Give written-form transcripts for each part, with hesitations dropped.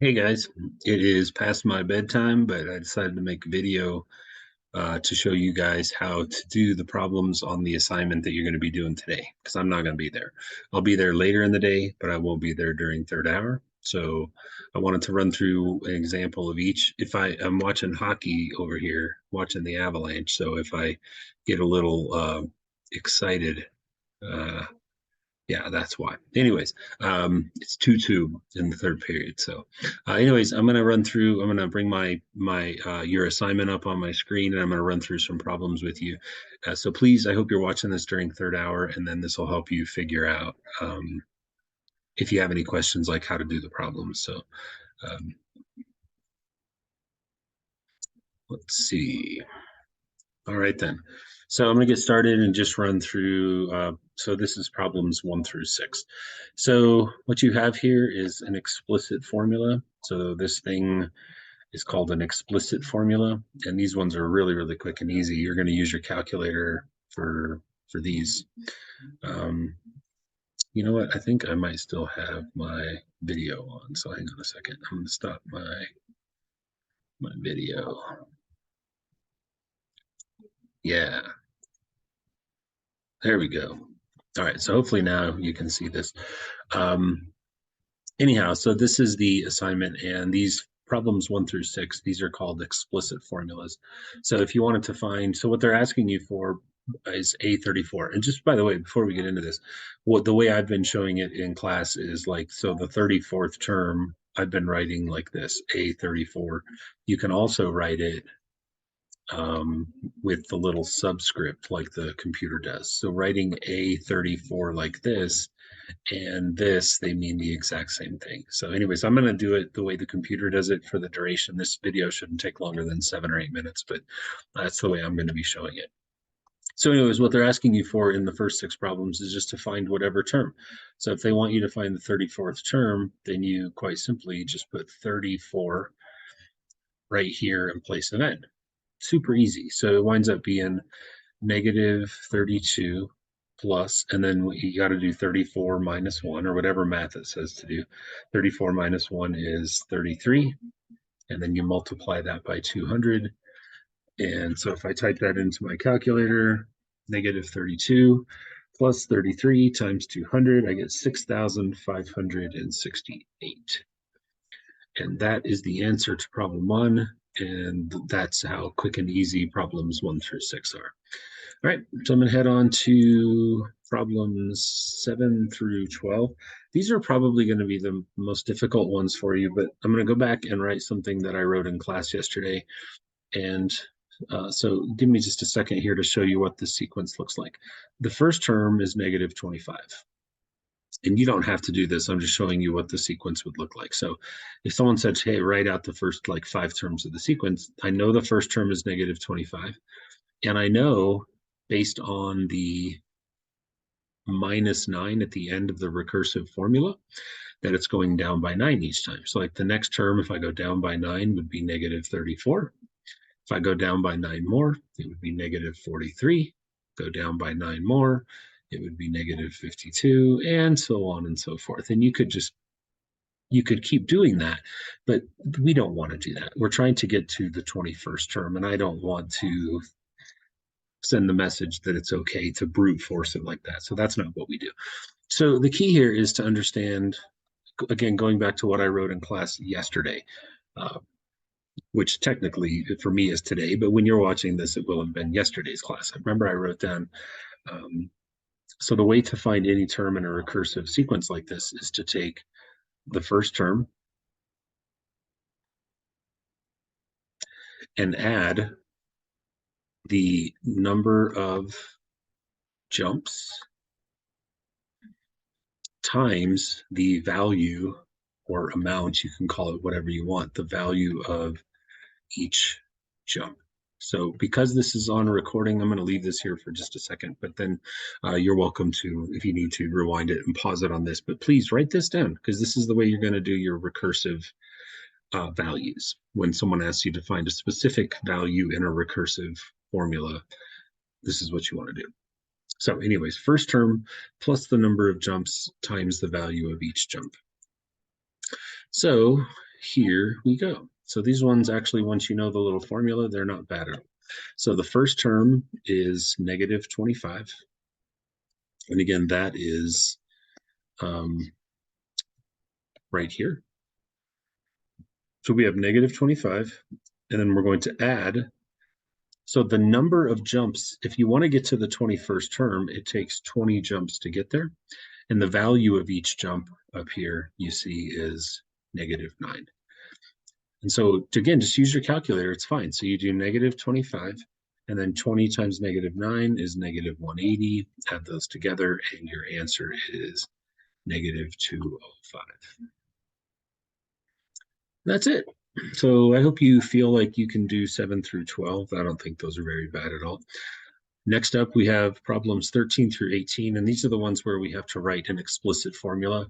Hey guys, it is past my bedtime, but I decided to make a video to show you guys how to do the problems on the assignment that you're going to be doing today, because I'm not going to be there. I'll be there later in the day, but I won't be there during third hour. So I wanted to run through an example of each. If I'm watching hockey over here, watching the Avalanche, so if I get a little excited, uh, yeah, that's why. Anyways, it's 2-2 in the third period. So, anyways, I'm gonna run through. I'm gonna bring my your assignment up on my screen, and I'm gonna run through some problems with you. So please, I hope you're watching this during third hour, and then this will help you figure out if you have any questions, like how to do the problems. So, um, let's see. All right then. So I'm going to get started and just run through. So this is problems 1 through 6. So what you have here is an explicit formula. So this thing is called an explicit formula, and these ones are really, really quick and easy. You're going to use your calculator for these. You know what? I think I might still have my video on. So hang on a second. I'm going to stop my video. Yeah, there we go. All right, so hopefully now you can see this. Um, anyhow, so this is the assignment, and these problems 1 through 6, these are called explicit formulas. So if you wanted to find, so what they're asking you for is A34. And just by the way, before we get into this, what the way I've been showing it in class is like, so the 34th term, I've been writing like this, A34. You can also write it with the little subscript like the computer does. So writing A34 like this and this, they mean the exact same thing. So anyways, I'm going to do it the way the computer does it for the duration. This video shouldn't take longer than 7 or 8 minutes, but that's the way I'm going to be showing it. So anyways, what they're asking you for in the first 6 problems is just to find whatever term. So if they want you to find the 34th term, then you quite simply just put 34 right here in place of n. Super easy. So it winds up being negative 32 plus, and then you got to do 34 minus 1, or whatever math it says to do. 34 minus 1 is 33, and then you multiply that by 200. And so if I type that into my calculator, negative 32 plus 33 times 200, I get 6,568. And that is the answer to problem 1. And that's how quick and easy problems 1 through 6 are. All right, so I'm going to head on to problems 7 through 12. These are probably going to be the most difficult ones for you, but I'm going to go back and write something that I wrote in class yesterday. And so give me just a second here to show you what the sequence looks like. The first term is negative 25. And you don't have to do this. I'm just showing you what the sequence would look like. So if someone said, hey, write out the first like 5 terms of the sequence, I know the first term is negative 25. And I know based on the -9 at the end of the recursive formula that it's going down by 9 each time. So like the next term, if I go down by 9, would be negative 34. If I go down by 9 more, it would be negative 43. Go down by 9 more, it would be negative 52, and so on and so forth. And you could keep doing that, but we don't want to do that. We're trying to get to the 21st term, and I don't want to send the message that it's okay to brute force it like that. So that's not what we do. So the key here is to understand, again, going back to what I wrote in class yesterday, which technically for me is today, but when you're watching this, it will have been yesterday's class. I remember I wrote down, so the way to find any term in a recursive sequence like this is to take the first term and add the number of jumps times the value or amount, you can call it whatever you want, the value of each jump. So because this is on a recording, I'm going to leave this here for just a second, but then you're welcome to, if you need to, rewind it and pause it on this. But please write this down, because this is the way you're going to do your recursive values. When someone asks you to find a specific value in a recursive formula, this is what you want to do. So anyways, first term plus the number of jumps times the value of each jump. So here we go. So these ones actually, once you know the little formula, they're not bad at all. So the first term is negative 25. And again, that is right here. So we have negative 25, and then we're going to add. So the number of jumps, if you want to get to the 21st term, it takes 20 jumps to get there. And the value of each jump up here, you see, is negative 9. And so, again, just use your calculator. It's fine. So you do negative 25, and then 20 times negative 9 is negative 180. Add those together, and your answer is negative 205. That's it. So I hope you feel like you can do 7 through 12. I don't think those are very bad at all. Next up, we have problems 13 through 18, and these are the ones where we have to write an explicit formula.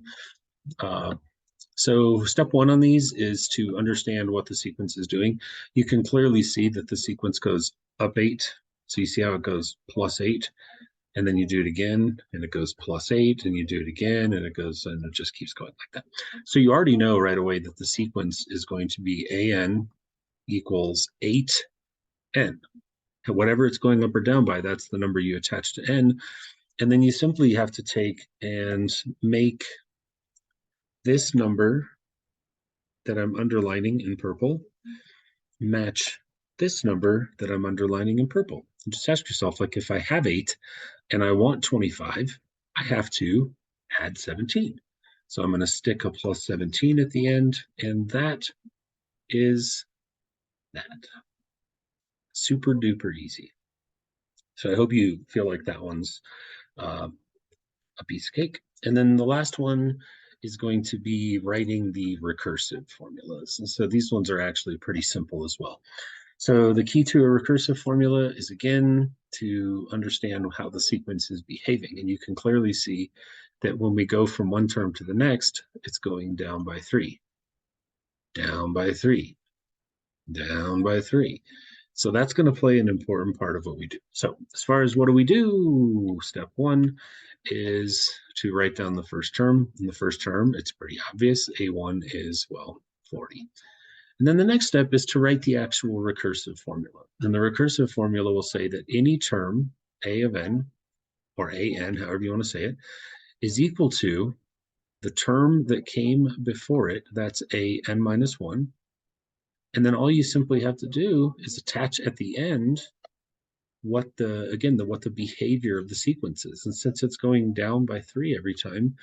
So step one on these is to understand what the sequence is doing. You can clearly see that the sequence goes up 8. So you see how it goes plus 8, and then you do it again, and it goes plus 8, and you do it again, and it goes, and it just keeps going like that. So you already know right away that the sequence is going to be AN equals 8N. Whatever it's going up or down by, that's the number you attach to N. And then you simply have to take and make this number that I'm underlining in purple match this number that I'm underlining in purple. And just ask yourself, like, if I have 8 and I want 25, I have to add 17. So I'm going to stick a plus 17 at the end, and that is that. Super duper easy. So I hope you feel like that one's a piece of cake. And then the last one is going to be writing the recursive formulas. And so these ones are actually pretty simple as well. So the key to a recursive formula is, again, to understand how the sequence is behaving. And you can clearly see that when we go from one term to the next, it's going down by 3, down by 3, down by 3. So that's going to play an important part of what we do. So as far as what do we do, step one is to write down the first term. In the first term, it's pretty obvious. A1 is, well, 40. And then the next step is to write the actual recursive formula. And the recursive formula will say that any term, A of n, or AN, however you want to say it, is equal to the term that came before it, that's AN minus 1. And then all you simply have to do is attach at the end what the behavior of the sequence is. And since it's going down by 3 every time,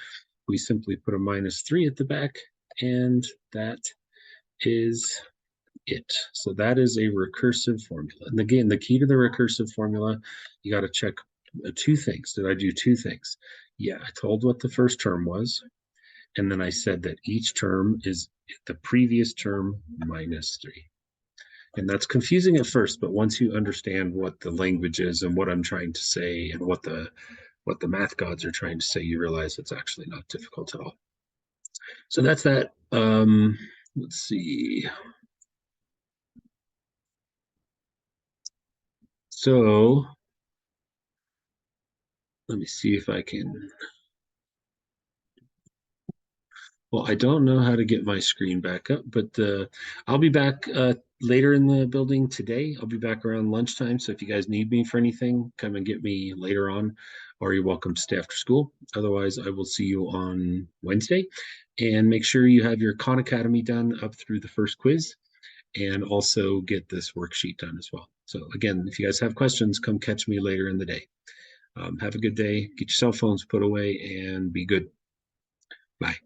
we simply put a minus 3 at the back, and that is it. So that is a recursive formula. And again, the key to the recursive formula, you got to check 2 things. Did I do 2 things? Yeah, I told what the first term was, and then I said that each term is the previous term minus 3. And that's confusing at first, but once you understand what the language is and what I'm trying to say and what the math gods are trying to say, you realize it's actually not difficult at all. So that's that. Let's see. So let me see if I can. Well, I don't know how to get my screen back up, but I'll be back later in the building today. I'll be back around lunchtime. So if you guys need me for anything, come and get me later on, or you're welcome to stay after school. Otherwise, I will see you on Wednesday. And make sure you have your Khan Academy done up through the first quiz, and also get this worksheet done as well. So again, if you guys have questions, come catch me later in the day. Have a good day. Get your cell phones put away and be good. Bye.